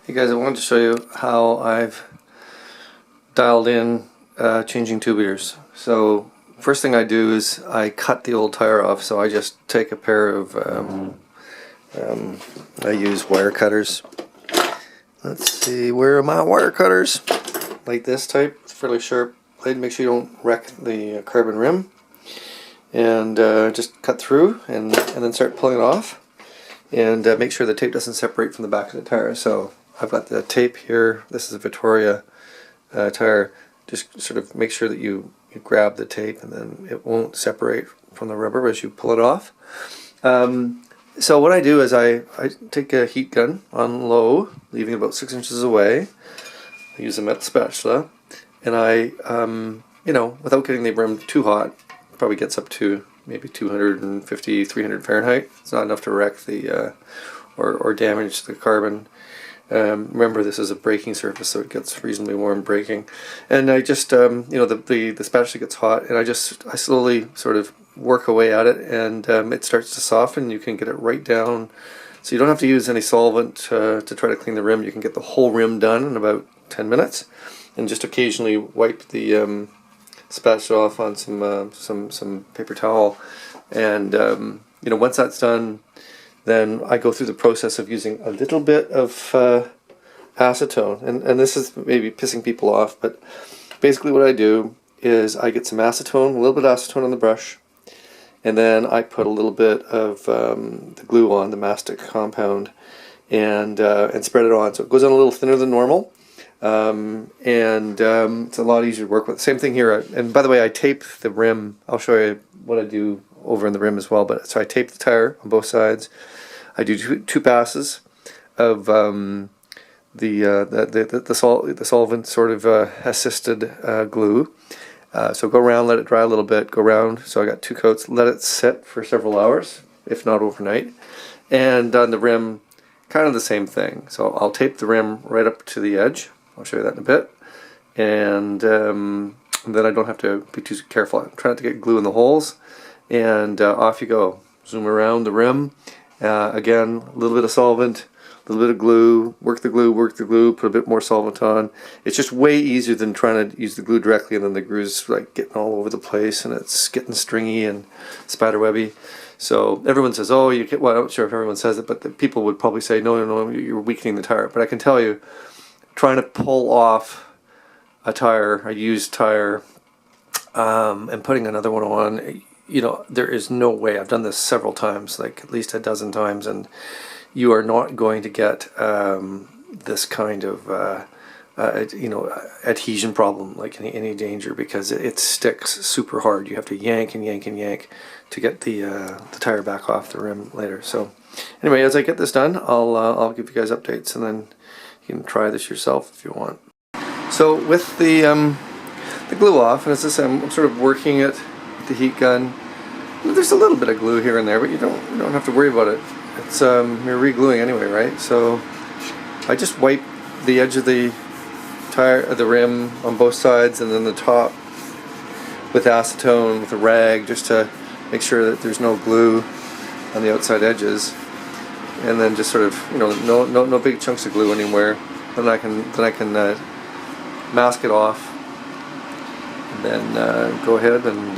Hey guys, I wanted to show you how I've dialed in changing tubulars. So first thing I do is I cut the old tire off. So I just take a pair of I use wire cutters. Let's see, where are my wire cutters? Like this type, it's fairly sharp blade. Make sure you don't wreck the carbon rim, and just cut through and then start pulling it off, and make sure the tape doesn't separate from the back of the tire. So I've got the tape here. This is a Victoria tire. Just sort of make sure that you grab the tape and then it won't separate from the rubber as you pull it off. So what I do is I take a heat gun on low, leaving about 6 inches away. I use a metal spatula, and I, without getting the rim too hot, probably gets up to maybe 250, 300 Fahrenheit. It's not enough to wreck the or damage the carbon. Remember, this is a braking surface, so it gets reasonably warm braking. And I just, the spatula gets hot, and I slowly sort of work away at it, and it starts to soften. You can get it right down, so you don't have to use any solvent to try to clean the rim. You can get the whole rim done in about 10 minutes, and just occasionally wipe the spatula off on some paper towel. And once that's done, then I go through the process of using a little bit of acetone, and this is maybe pissing people off, but basically what I do is I get some acetone, a little bit of acetone on the brush, and then I put a little bit of the glue on, the mastic compound, and spread it on. So it goes on a little thinner than normal, and it's a lot easier to work with. Same thing here. And by the way, I tape the rim. I'll show you what I do over in the rim as well. But so I tape the tire on both sides. I do two passes of the solvent sort of assisted glue. So go around, let it dry a little bit, go around. So I got 2 coats, let it sit for several hours, if not overnight. And on the rim, kind of the same thing. So I'll tape the rim right up to the edge. I'll show you that in a bit. And then I don't have to be too careful. I'm trying not to get glue in the holes. And off you go. Zoom around the rim. Again, a little bit of solvent, a little bit of glue, work the glue, put a bit more solvent on. It's just way easier than trying to use the glue directly, and then the glue's like getting all over the place and it's getting stringy and spiderwebby. So everyone says, oh, you get, well, I'm not sure if everyone says it, but the people would probably say, no, you're weakening the tire. But I can tell you, trying to pull off a used tire, and putting another one on, there is no way. I've done this several times, like at least a dozen times, and you are not going to get this kind of adhesion problem, like any danger, because it sticks super hard. You have to yank and yank and yank to get the tire back off the rim later. So anyway, as I get this done, I'll give you guys updates, and then you can try this yourself if you want. So with the glue off, and as I say, I'm sort of working it with the heat gun. There's a little bit of glue here and there, but you don't have to worry about it. It's you're re-gluing anyway, right? So I just wipe the edge of the tire, the rim on both sides, and then the top with acetone with a rag, just to make sure that there's no glue on the outside edges, and then just sort of no big chunks of glue anywhere. Then I can mask it off, and then go ahead and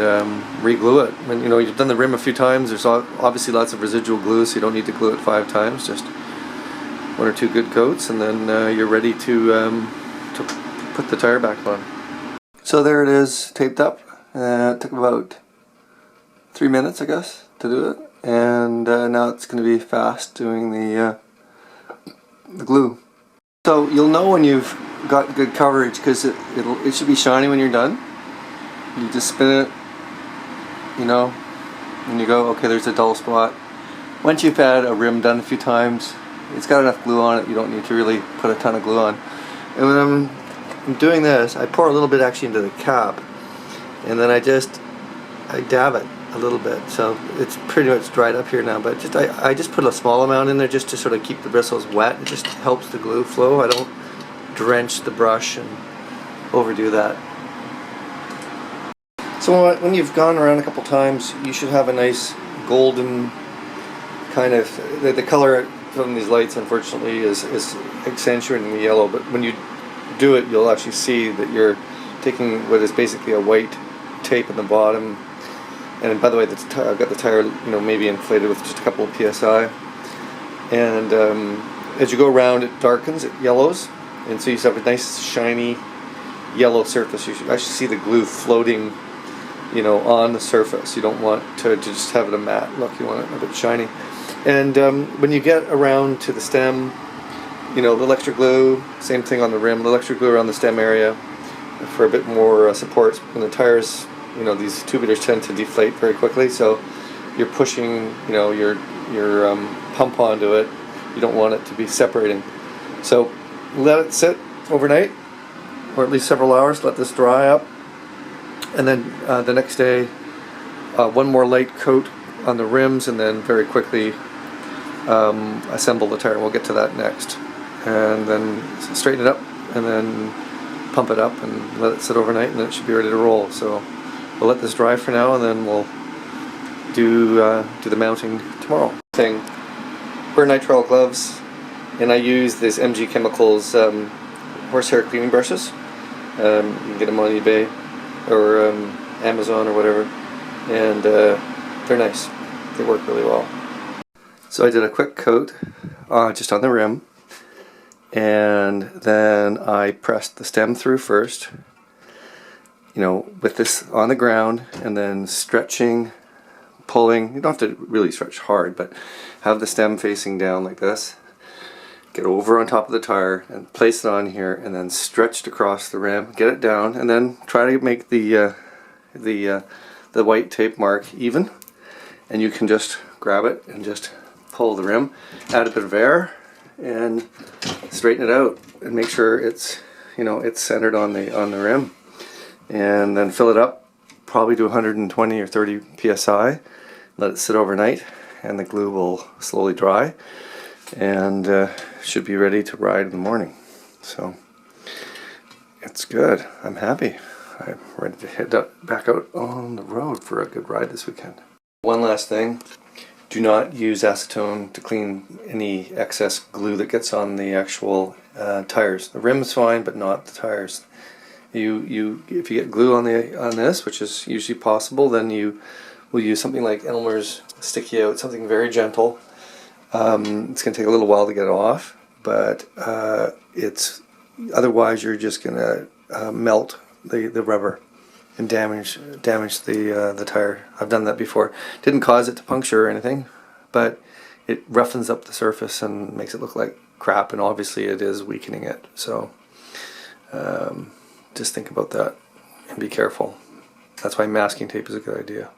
re-glue it. And you've done the rim a few times. There's obviously lots of residual glue, so you don't need to glue it 5 times. Just 1 or 2 good coats, and then you're ready to put the tire back on. So there it is, taped up. It took about 3 minutes, I guess, to do it, and now it's going to be fast doing the glue. So you'll know when you've got good coverage, because it should be shiny when you're done. You just spin it, and you go, okay, there's a dull spot. Once you've had a rim done a few times, it's got enough glue on it, you don't need to really put a ton of glue on. And when I'm doing this, I pour a little bit actually into the cap, and then I dab it a little bit. So it's pretty much dried up here now, but I just put a small amount in there just to sort of keep the bristles wet. It just helps the glue flow. I don't drench the brush and overdo that. So when you've gone around a couple times, you should have a nice golden kind of, the color from these lights, unfortunately, is accentuating the yellow, but when you do it, you'll actually see that you're taking what is basically a white tape in the bottom. And by the way, I've got the tire, maybe inflated with just a couple of psi. And as you go around, it darkens, it yellows, and so you have a nice shiny yellow surface. You should actually see the glue floating, on the surface. You don't want to just have it a matte look. You want it a bit shiny. And when you get around to the stem, the electric glue, same thing on the rim. The electric glue around the stem area for a bit more support. When the tires, these tubulars tend to deflate very quickly, so you're pushing, your pump onto it. You don't want it to be separating. So let it sit overnight, or at least several hours. Let this dry up, and then the next day, one more light coat on the rims, and then very quickly assemble the tire. We'll get to that next. And then straighten it up, and then pump it up and let it sit overnight, and then it should be ready to roll. So we'll let this dry for now, and then we'll do the mounting tomorrow. Wear nitrile gloves, and I use this MG Chemicals horsehair cleaning brushes. You can get them on eBay or Amazon or whatever, and they're nice. They work really well. So I did a quick coat just on the rim, and then I pressed the stem through first, with this on the ground, and then stretching, pulling. You don't have to really stretch hard, but have the stem facing down like this. Get over on top of the tire and place it on here, and then stretched across the rim, get it down, and then try to make the white tape mark even. And you can just grab it and just pull the rim, add a bit of air, and straighten it out, and make sure it's it's centered on the rim, and then fill it up probably to 120 or 30 psi. Let it sit overnight, and the glue will slowly dry, and should be ready to ride in the morning. So it's good. I'm happy. I'm ready to head back out on the road for a good ride this weekend. One last thing. Do not use acetone to clean any excess glue that gets on the actual tires. The rim is fine, but not the tires. If you get glue on this, which is usually possible, then you will use something like Elmer's Sticky Out, something very gentle. It's going to take a little while to get it off, but otherwise you're just going to melt the rubber and damage the tire. I've done that before. Didn't cause it to puncture or anything, but it roughens up the surface and makes it look like crap, and obviously it is weakening it. So just think about that and be careful. That's why masking tape is a good idea.